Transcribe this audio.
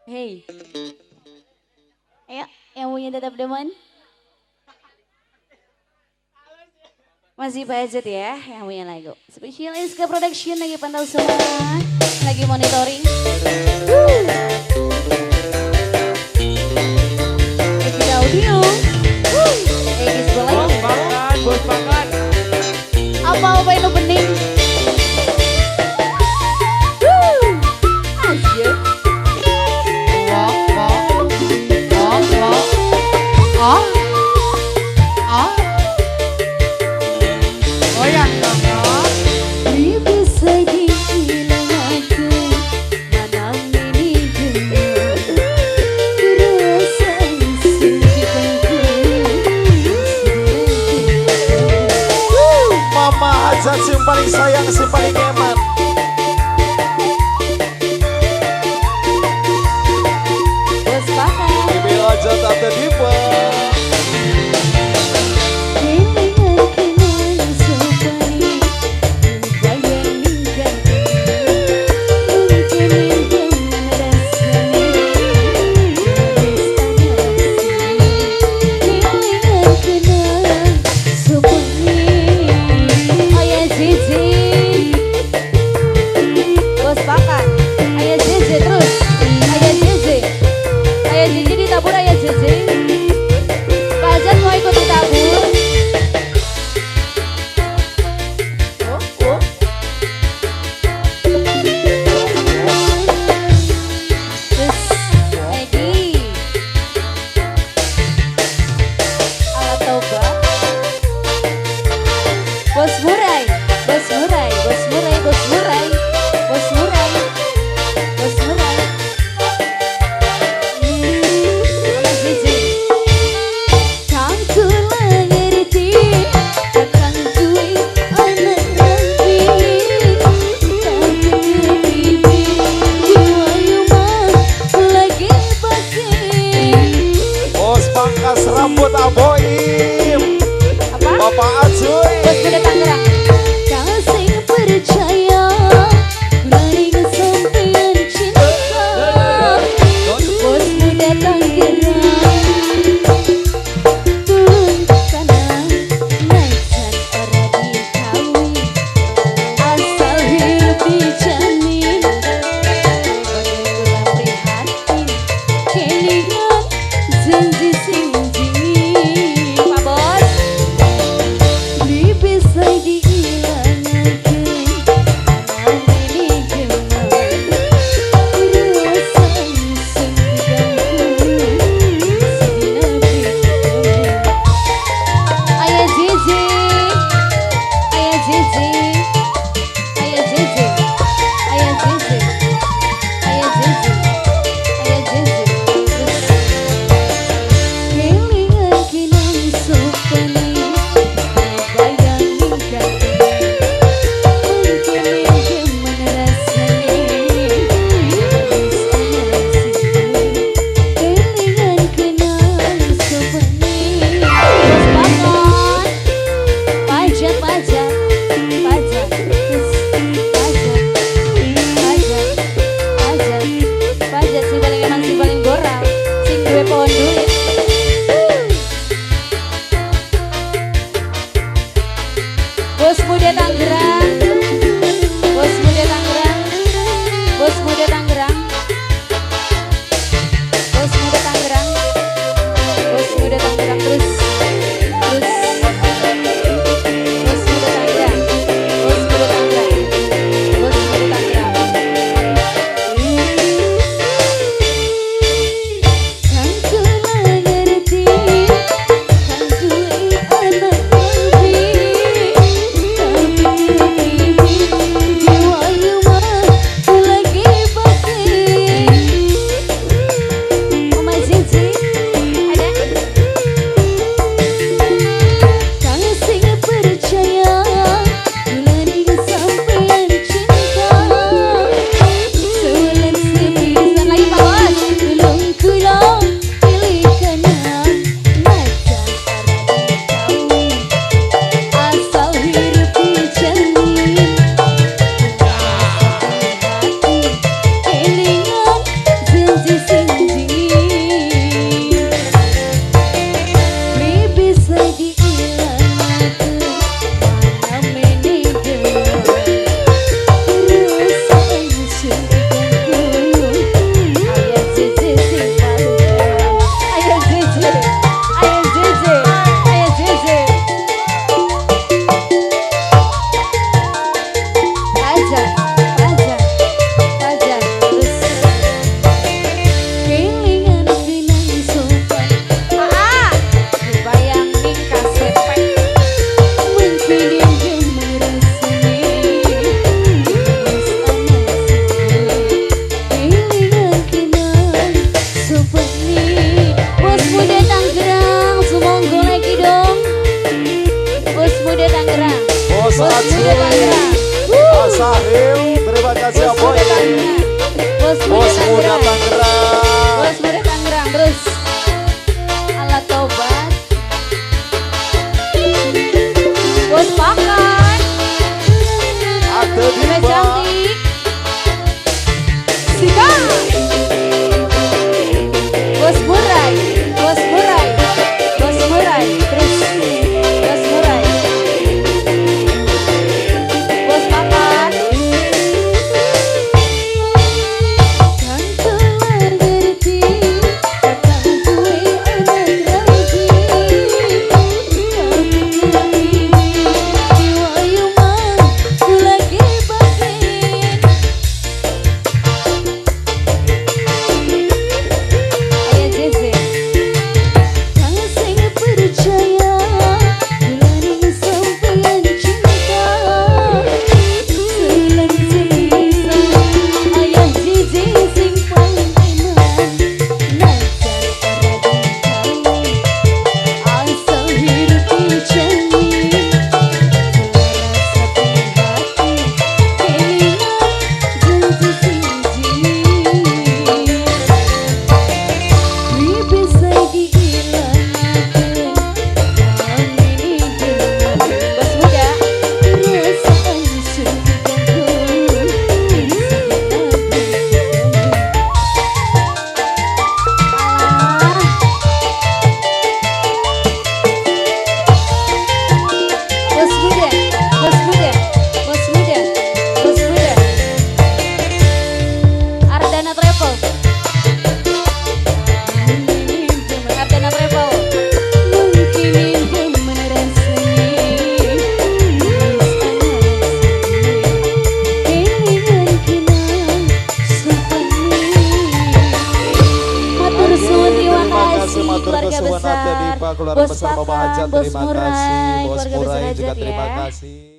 Hey, ayo yang punya tetap demen. Masih budget ya yang punya lagu. Spesial Iska Production lagi pantau semua. Lagi monitoring. Eki Audio. Eki Sebelah. Bos makan. Apa-apa itu bening. Asyik. Goyang dong ya. Bisa dibilang aku mana ini gerak perasaan sejuta Mama aja si paling sayang, si paling hemat. bos pakai. Bibi aja tak tertiba. muda Tangerang. Bos Bos muda Tangerang. Tangerang. Bos muda Tangerang terus. Alat tobat. Bos makan. Ada Cewek Diva. cantik. Sika. Bos murai. Bos murai. Bos murai. Terus. Bos murai. Bos makan. Kan telah ngerti akan kue anak raji. Tapi kini diwayuman ku lagi batin. Ayah Jeze. Kang sing percaya bilani sampeyan cinta. Selang seisa ayah Jeze sing paling iman. Najan ora ditahu asal hidup dijamin. Rasa hati kelingan janji siji. Bibis lagi hilangkan amini dengan bos muda perasaan sudah bos muda, bos muda, bos muda, bos muda, Ardana Travel. Ardana Travel. Mungkin itu merasai kelingan kinang sepani. Matur suwun, terima kasih Matur keluarga kesuwun Ada besar. Diva, keluarga Bos besar Mama Pakan, Hajat, Bos terima Murai, kasih. Bos keluarga besar Murai juga Hajat terima ya. kasih.